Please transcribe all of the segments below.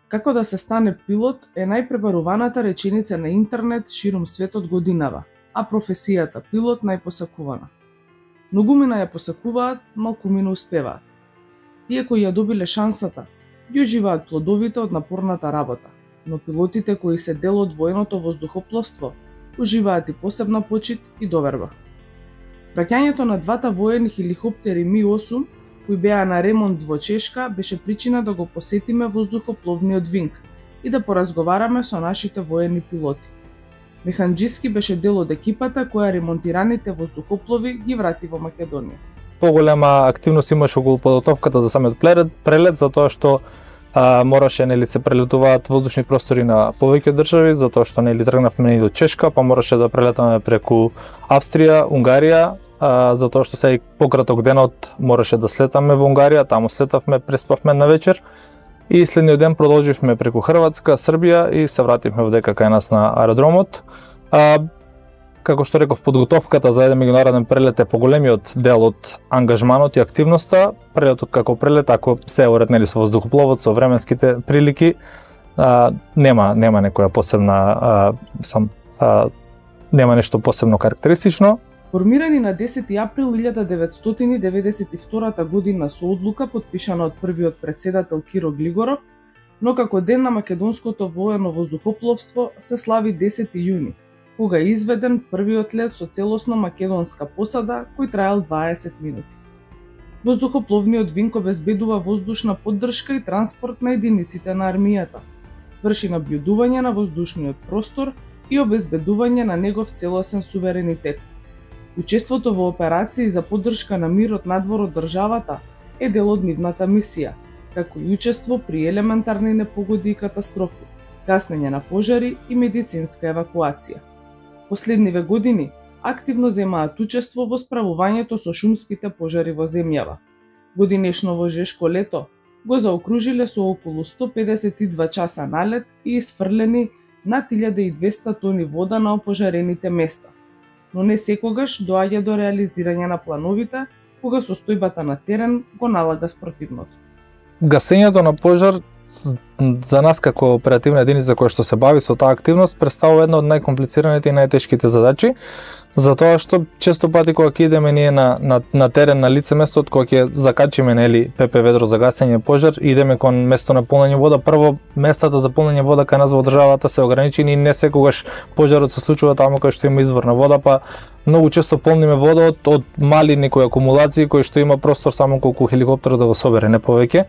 Како да се стане пилот е најпребаруваната реченица на интернет широм светот годинава, а професијата пилот најпосакувана. Многумина ја посакуваат, малкумина успеваат. Тие кои ја добиле шансата, ги уживаат плодовите од напорната работа, но пилотите кои се дел од военото воздухопловство уживаат и посебна почит и доверба. Враќањето на двата воени хеликоптери Ми-8 кои беа на ремонт во Чешка беше причина да го посетиме воздухопловниот винг и да поразговараме со нашите воени пилоти. Механџиски беше дел од екипата која ремонтираните воздухоплови ги врати во Македонија. Поголема активност имаше околу подготовката за самиот прелет, затоа што мораше се прелетуваат воздушни простори на повеќе држави, затоа што тргнавме и до Чешка, па мораше да прелетаме преку Австрија, Унгарија, затоа што сега пократок денот мораше да слетаме во Унгарија, таму слетавме, преспавме на вечер и следниот ден продолживме преку Хрватска, Србија и се вративме водека кај нас на аеродромот. Како што реков, подготовката за еден меѓународен прелет е поголемиот дел од ангажманот и активноста. Прелетот како прелет, ако се уред со воздухопловот, со временските прилики, нема некоја посебна нема нешто посебно карактеристично. Формирани на 10 април 1992 година со одлука подпишана од првиот претседател Киро Глигоров, но како ден на македонското воено воздухопловство се слави 10 јуни, кога е изведен првиот лет со целосно македонска посада кој траел 20 минути. Воздухопловниот винг обезбедува воздушна поддршка и транспорт на единиците на армијата, врши наблюдување на воздушниот простор и обезбедување на негов целосен суверенитет. Учеството во операции за поддршка на мирот надвор од државата е дел од нивната мисија, како и учество при елементарни непогоди и катастрофи, гаснење на пожари и медицинска евакуација. Последниве години активно земаат учество во справувањето со шумските пожари во земјава. Годинешно во Жешко лето го заокружиле со околу 152 часа налет и isfрлени над 1200 тони вода на опожарените места, но не секогаш доаѓа до реализирање на плановите кога состојбата на терен го налага спротивното. Гасењето на пожар за нас како оперативна единица која што се бави со таа активност представува една од најкомплицираните и најтешките задачи, затоа што често пати кога ќе идеме ние на терен на лице место, кога ќе закачиме ПП ведро за гасење пожар, идеме кон место на полнење вода, прво местата за полнење вода кај нас во државата се ограничени и не секогаш пожарот се случува таму кај што има извор на вода, па многу често полниме вода од мали некои акумулации кои што има простор само колку хеликоптер да го собере, не повеќе.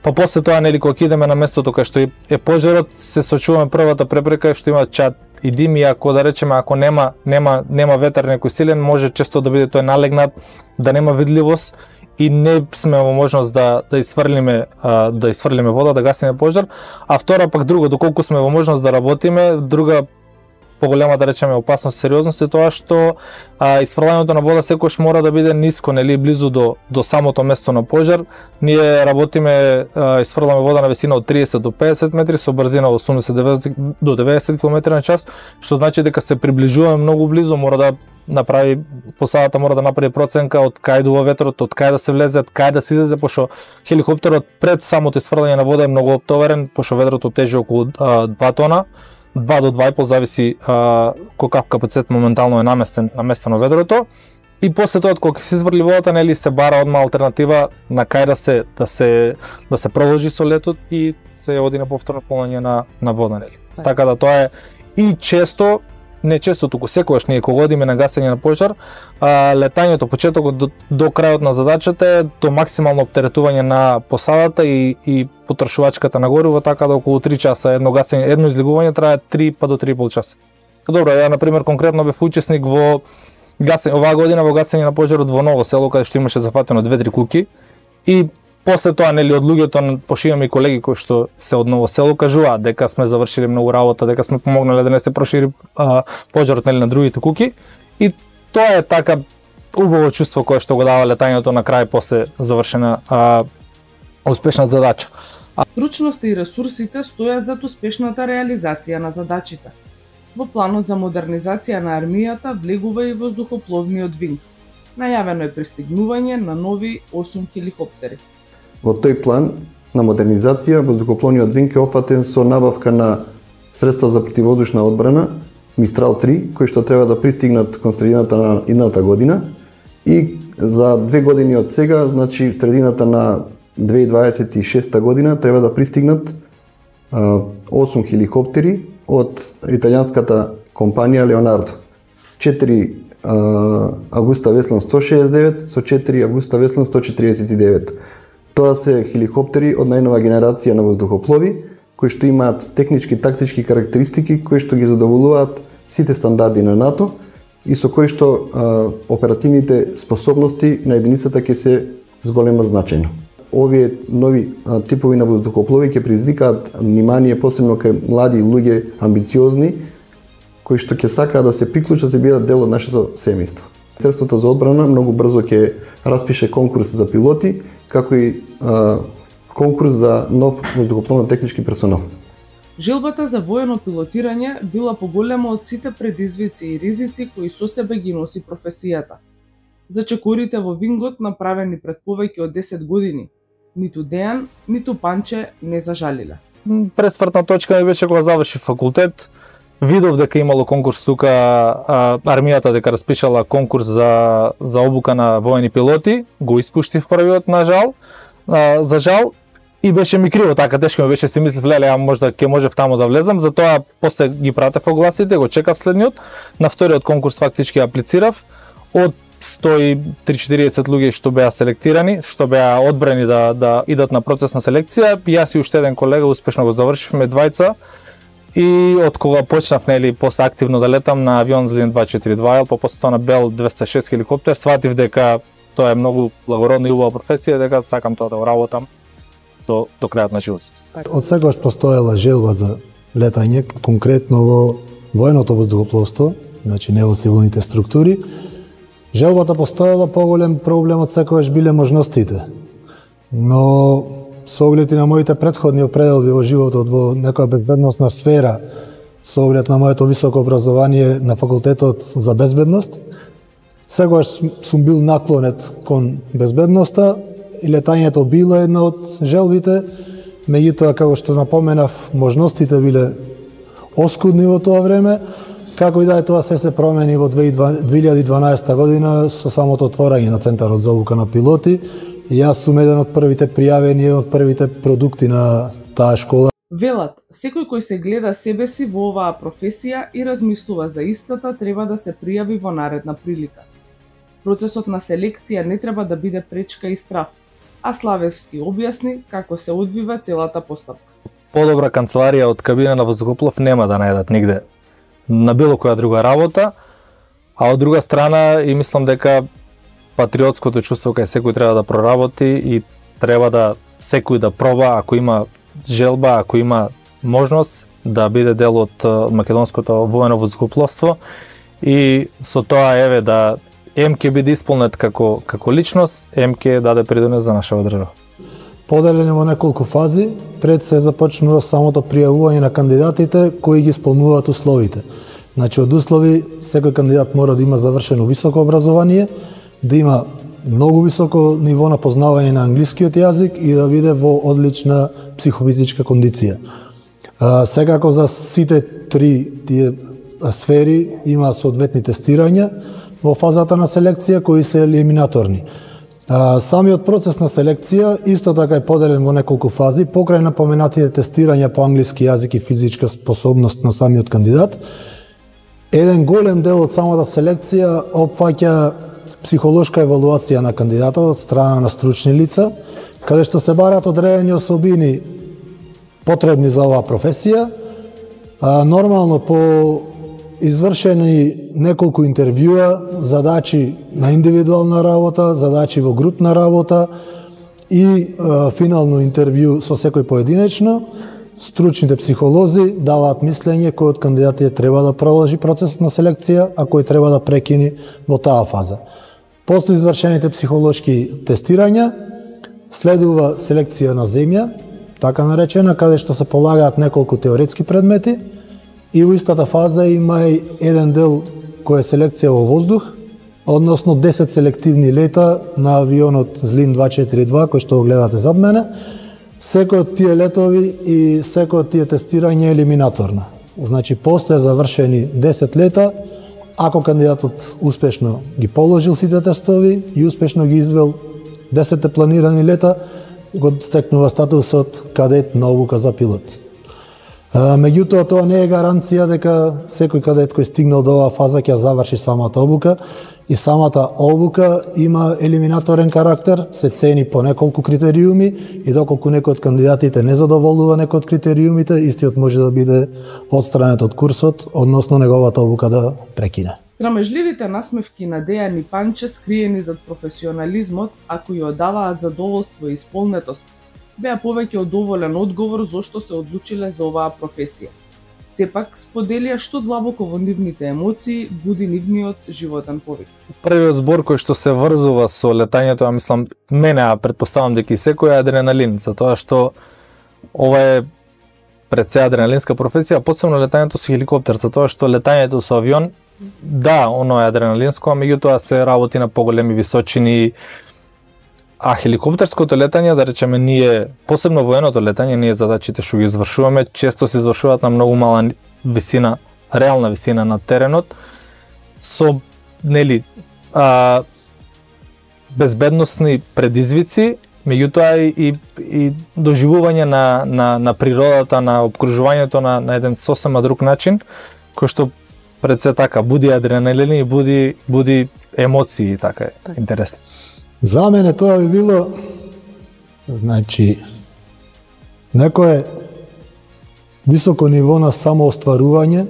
Па после тоа, кога идеме на местото кај што е пожарот, се сочуваме првата препрека што има чад и дим, и ако да речеме ако нема ветер некој силен, може често да биде тој налегнат, да нема видливост и не сме во можност да isfрлиме вода, да гасиме пожар, а втора пак друго, доколку сме во можност да работиме, друга поголема да речеме опасност, сериозност е тоа што isfрлањето на вода секогаш мора да биде ниско, близу до самото место на пожар. Ние работиме, isfрламе вода на висина од 30 до 50 метри со брзина од 80 до 90 км на час, што значи дека се приближуваме многу близу, посадата мора да направи проценка од кај дува ветрот, од кај да се влезе, од кај да се излезе, пошто хеликоптерот пред самото isfрлање на вода е многу оптоварен, пошто ветрот тежи околу 2 тона. 2 до 2,5 зависи колкав капацитет моментално е наместено ведрото. И после тоа кога се изврли водата, се бара одма алтернатива на кај да се продолжи со летот и се оди на повторно полнење на вода, Така да тоа е и често, не често, туку секогаш ние кога одиме на гасење на пожар, летањето, почетокот до крајот на задачата е до максимално оптеретување на посадата и потрошувачката на гориво, така да околу 3 часа едно излегување трае 3 па до 3,5 часа. Добро, ја например конкретно бев учесник во гасење оваа година во гасење на пожарот во Ново село, каде што имаше зафатено 2-3 куќи и после тоа од луѓето, пошиваме и колеги кои што се од Ново село кажуваат дека сме завршиле многу работа, дека сме помогнале да не се прошири пожарот на другите куќи и тоа е така убаво чувство кое што го дава летањето на крај после завршена успешна задача. Стручноста и ресурсите стојат зад успешната реализација на задачите. Во планот за модернизација на армијата влегува и воздухопловниот винг. Најавено е пристигнување на нови 8 хеликоптери. Во тој план на модернизација, воздухопловниот винг е опфатен со набавка на средства за противовоздушна одбрана, Мистрал 3, кои што треба да пристигнат кон средината на идната година и за 2 години од сега, значи средината на 2026 година треба да пристигнат 8 хеликоптери од италијанската компанија Леонардо. 4 Августа Веслан 169 со 4 Августа Веслан 149. Тоа се хеликоптери од најнова генерација на воздухоплови, кои што имаат технички тактички карактеристики кои што ги задоволуваат сите стандарди на НАТО и со кои што оперативните способности на единицата ќе се зголема значајно. Овие нови типови на воздухоплови ќе предизвикаат внимание посебно кај млади луѓе амбициозни кои што ќе сакаат да се приклучат и бидат дел од нашето семејство. Министерството за одбрана многу брзо ќе распише конкурс за пилоти, како и конкурс за нов воздухопловно-технички персонал. Желбата за воено пилотирање била поголема од сите предизвици и ризици кои со себе ги носи професијата. Зачекорите во вингот направени пред повеќе од 10 години, ниту Дејан, ниту Панче не зажалиле. Пресвртна точка ми беше кога заврши факултет. Видов дека имало конкурс тука, армијата дека распишала конкурс за обука на воени пилоти, го испуштив првиот за жал, и беше ми криво, така тешко ми беше, си мислев, леле, ја можда ќе можев таму да влезам, затоа после ги пратев огласите, го чекав следниот, на вториот конкурс фактички аплицирав, од 130-40 луѓе што беа селектирани, што беа одбрани да идат на процес на селекција, јас и уште еден колега успешно го завршивме двајца, и од кога почнав после активно да летам на авион Злин 242, после тоа на Бел 206 хеликоптер, сватив дека тоа е многу благородна и убава професија, дека сакам тоа да го работам до крајот на животот. Од секогаш постоела желба за летање, конкретно во военото воздухопловство, значи не во цивилните структури. Желбата постоела, поголем проблем од секогаш биле можностите. Но со оглед и на моите претходни определби во животот во некоја безбедносна сфера, со оглед на моето високо образование на факултетот за безбедност, секогаш сум бил наклонет кон безбедноста и летањето било една од желбите, меѓутоа, како што напоменав, можностите биле оскудни во тоа време, како и да е тоа се промени во 2012 година со самото отворање на Центарот за обука на пилоти. И јас сум еден од првите пријавени, еден од првите продукти на таа школа. Велат, секој кој се гледа себе си во оваа професија и размислува за истата треба да се пријави во наредна прилика. Процесот на селекција не треба да биде пречка и страф, а Славевски објасни како се одвива целата постапка. Подобра канцеларија од кабина на воздухоплов нема да најдат нигде на било која друга работа, а од друга страна и мислам дека патриотското чувство кај секој треба да проработи и треба да секој да проба, ако има желба, ако има можност да биде дел од македонското воено воздухопловство и со тоа еве да МК биде исполнет како личност, МК даде придонес за нашава држава. Поделени во неколку фази, пред се започнува самото пријавување на кандидатите кои ги исполнуваат условите. Значи од услови секој кандидат мора да има завршено високо образование, да има многу високо ниво на познавање на англискиот јазик и да биде во одлична психофизичка кондиција. Секако за сите три тие сфери има соодветни тестирања во фазата на селекција кои се елиминаторни. Самиот процес на селекција исто така е поделен во неколку фази, покрај напоменатите тестирања по англиски јазик и физичка способност на самиот кандидат. Еден голем дел од самата селекција опфаќа психолошка евалуација на кандидатот од страна на стручни лица, каде што се бараат одредени особини потребни за оваа професија. Нормално по извршени неколку интервјуа, задачи на индивидуална работа, задачи во групна работа и финално интервју со секој поединечно, стручните психолози даваат мислење кој од кандидатите треба да продолжи процесот на селекција, а кој треба да прекини во таа фаза. После извршените психолошки тестирања, следува селекција на земја, така наречена, каде што се полагаат неколку теоретски предмети и во истата фаза има и еден дел кој е селекција во воздух, односно 10 селективни лета на авионот Злин 242, кој што го гледате зад мене, Секој од тие летови и секој од тие тестирање е елиминаторно. Значи, после завршени 10 лета, ако кандидатот успешно ги положил сите тестови и успешно ги извел 10 планирани лета, го стекнува статусот кадет на обука за пилот. Меѓутоа, тоа не е гаранција дека секој кадет кој стигнал до оваа фаза ќе заврши самата обука, и самата обука има елиминаторен карактер, се цени по неколку критериуми и доколку некој од кандидатите не задоволува некој од критериумите, истиот може да биде отстранет од курсот, односно неговата обука да прекине. Срамежливите насмевки на Дејан и Панче, скриени зад професионализмот, а кои одаваат задоволство и исполнетост, беа повеќе од доволен одговор зошто се одлучиле за оваа професија. Сепак, споделија што длабоко во нивните емоции буди нивниот животен повик. Првиот збор кој што се врзува со летањето, мислам, мене, претпоставам дека и секој е адреналин, затоа што ова е пред се адреналинска професија, посебно летањето со хеликоптер, затоа што летањето со авион, да, оно е адреналинско, а меѓутоа се работи на поголеми височини. А хеликоптерското летање, да речеме, ние, посебно военото летање, ние задачите што ги извршуваме, често се извршуваат на многу мала висина, реална висина на теренот, со, нели, безбедносни предизвици, меѓутоа и доживување на природата, на обкружувањето на еден сосема друг начин, кој што пред се така буди адреналин и буди емоции, така е интересно. За мене тоа би било, значи, некое високо ниво на самоостварување,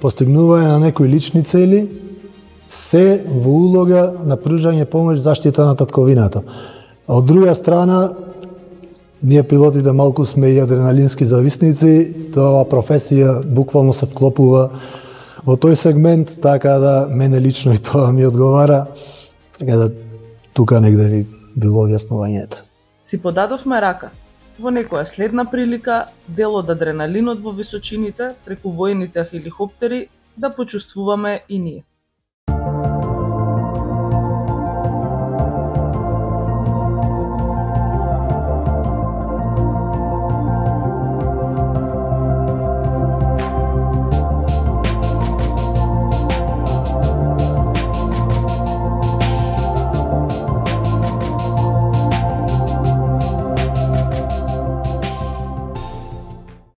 постигнување на некои лични цели, се во улога на пружање помош заштита на татковината. А од друга страна, ние пилотите малку сме и адреналински зависници, тоа професија буквално се вклопува во тој сегмент, така да мене лично и тоа ми одговара, така да тука негде ви било објаснувањето. Си подадовме рака. Во некоја следна прилика, дел од адреналинот во височините преку воените хеликоптери да почувствуваме и ние.